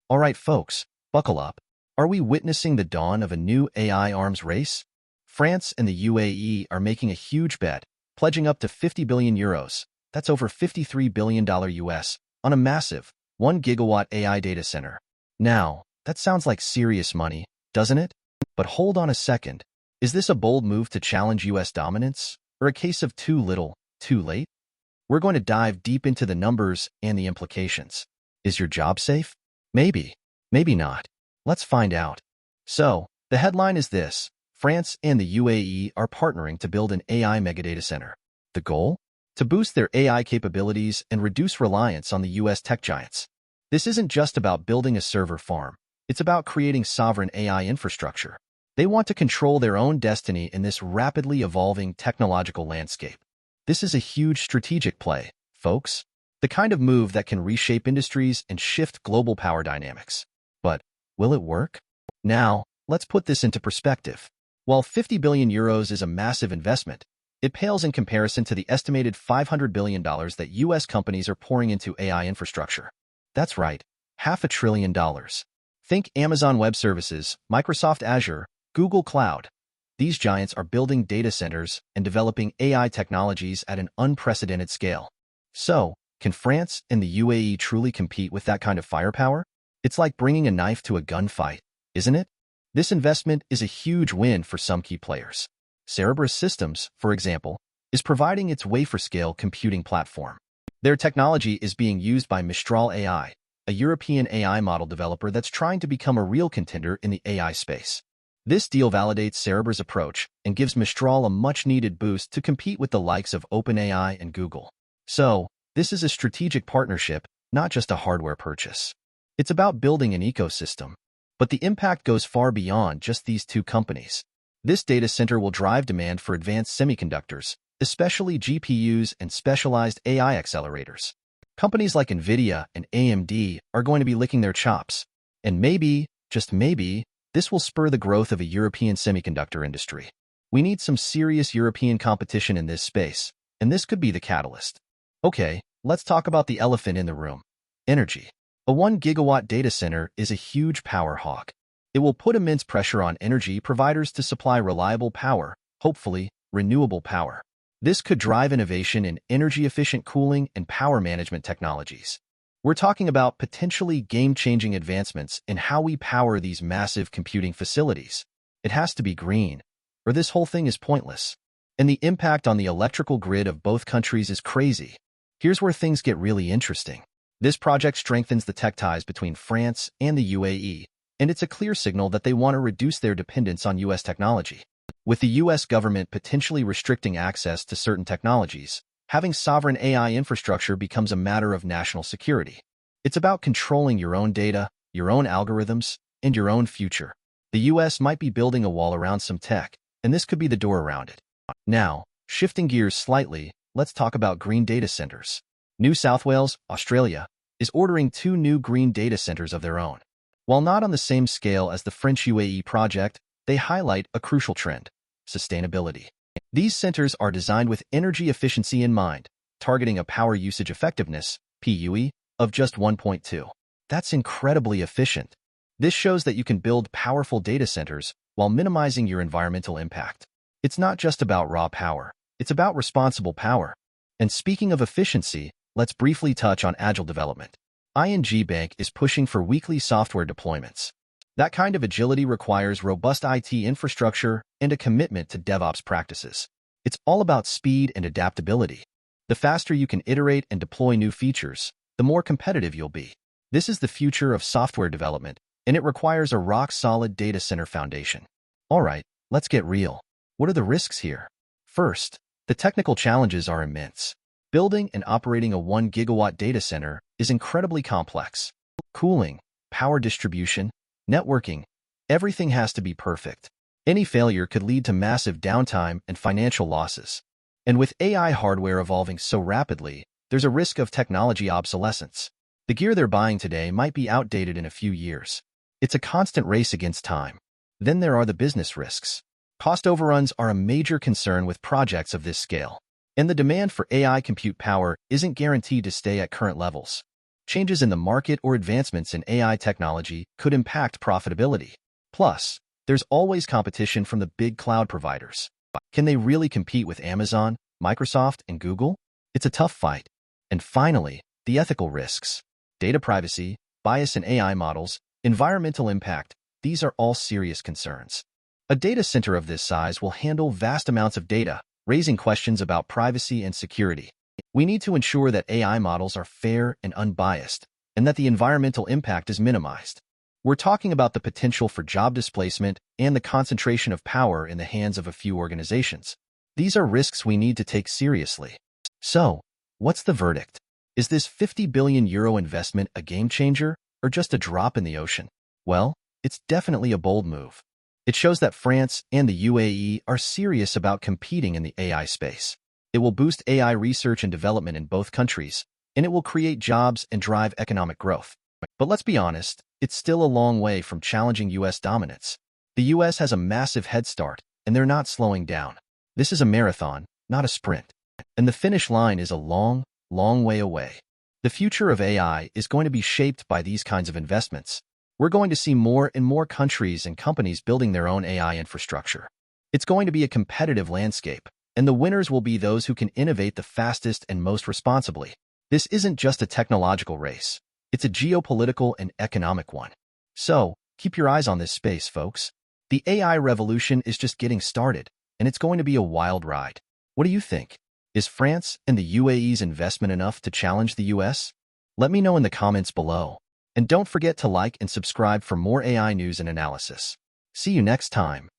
All right, folks, buckle up. Are we witnessing the dawn of a new AI arms race? France and the UAE are making a huge bet, pledging up to 50 billion euros, that's over $53 billion US, on a massive 1 gigawatt AI data center. Now, that sounds like serious money, doesn't it? But hold on a second. Is this a bold move to challenge US dominance, or a case of too little, too late? We're going to dive deep into the numbers and the implications. Is your job safe? Maybe. Maybe not. Let's find out. So, the headline is this: France and the UAE are partnering to build an AI mega-data center. The goal? To boost their AI capabilities and reduce reliance on the US tech giants. This isn't just about building a server farm. It's about creating sovereign AI infrastructure. They want to control their own destiny in this rapidly evolving technological landscape. This is a huge strategic play, folks. The kind of move that can reshape industries and shift global power dynamics. But will it work? Now, let's put this into perspective. While 50 billion euros is a massive investment, it pales in comparison to the estimated $500 billion that US companies are pouring into AI infrastructure. That's right, $500 billion. Think Amazon Web Services, Microsoft Azure, Google Cloud. These giants are building data centers and developing AI technologies at an unprecedented scale. So, can France and the UAE truly compete with that kind of firepower? It's like bringing a knife to a gunfight, isn't it? This investment is a huge win for some key players. Cerebras Systems, for example, is providing its wafer-scale computing platform. Their technology is being used by Mistral AI, a European AI model developer that's trying to become a real contender in the AI space. This deal validates Cerebras' approach and gives Mistral a much-needed boost to compete with the likes of OpenAI and Google. So, this is a strategic partnership, not just a hardware purchase. It's about building an ecosystem. But the impact goes far beyond just these two companies. This data center will drive demand for advanced semiconductors, especially GPUs and specialized AI accelerators. Companies like NVIDIA and AMD are going to be licking their chops. And maybe, just maybe, this will spur the growth of a European semiconductor industry. We need some serious European competition in this space, and this could be the catalyst. Okay, let's talk about the elephant in the room: energy. A 1 gigawatt data center is a huge power hog. It will put immense pressure on energy providers to supply reliable power, hopefully renewable power. This could drive innovation in energy-efficient cooling and power management technologies. We're talking about potentially game-changing advancements in how we power these massive computing facilities. It has to be green, or this whole thing is pointless. And the impact on the electrical grid of both countries is crazy. Here's where things get really interesting. This project strengthens the tech ties between France and the UAE, and it's a clear signal that they want to reduce their dependence on US technology. With the US government potentially restricting access to certain technologies, having sovereign AI infrastructure becomes a matter of national security. It's about controlling your own data, your own algorithms, and your own future. The US might be building a wall around some tech, and this could be the door around it. Now, shifting gears slightly, let's talk about green data centers. New South Wales, Australia, is ordering 2 new green data centers of their own. While not on the same scale as the French UAE project, they highlight a crucial trend: sustainability. These centers are designed with energy efficiency in mind, targeting a power usage effectiveness, PUE, of just 1.2. That's incredibly efficient. This shows that you can build powerful data centers while minimizing your environmental impact. It's not just about raw power, it's about responsible power. And speaking of efficiency, let's briefly touch on agile development. ING Bank is pushing for weekly software deployments. That kind of agility requires robust IT infrastructure and a commitment to DevOps practices. It's all about speed and adaptability. The faster you can iterate and deploy new features, the more competitive you'll be. This is the future of software development, and it requires a rock-solid data center foundation. All right, let's get real. What are the risks here? First, the technical challenges are immense. Building and operating a 1 gigawatt data center is incredibly complex. Cooling, power distribution, networking, everything has to be perfect. Any failure could lead to massive downtime and financial losses. And with AI hardware evolving so rapidly, there's a risk of technology obsolescence. The gear they're buying today might be outdated in a few years. It's a constant race against time. Then there are the business risks. Cost overruns are a major concern with projects of this scale. And the demand for AI compute power isn't guaranteed to stay at current levels. Changes in the market or advancements in AI technology could impact profitability. Plus, there's always competition from the big cloud providers. Can they really compete with Amazon, Microsoft, and Google? It's a tough fight. And finally, the ethical risks. Data privacy, bias in AI models, environmental impact, these are all serious concerns. A data center of this size will handle vast amounts of data, raising questions about privacy and security. We need to ensure that AI models are fair and unbiased, and that the environmental impact is minimized. We're talking about the potential for job displacement and the concentration of power in the hands of a few organizations. These are risks we need to take seriously. So, what's the verdict? Is this €50 billion investment a game changer or just a drop in the ocean? Well, it's definitely a bold move. It shows that France and the UAE are serious about competing in the AI space. It will boost AI research and development in both countries, and it will create jobs and drive economic growth. But let's be honest, it's still a long way from challenging U.S. dominance. The U.S. has a massive head start, and they're not slowing down. This is a marathon, not a sprint. And the finish line is a long, long way away. The future of AI is going to be shaped by these kinds of investments. We're going to see more and more countries and companies building their own AI infrastructure. It's going to be a competitive landscape, and the winners will be those who can innovate the fastest and most responsibly. This isn't just a technological race. It's a geopolitical and economic one. So, keep your eyes on this space, folks. The AI revolution is just getting started, and it's going to be a wild ride. What do you think? Is France and the UAE's investment enough to challenge the US? Let me know in the comments below. And don't forget to like and subscribe for more AI news and analysis. See you next time.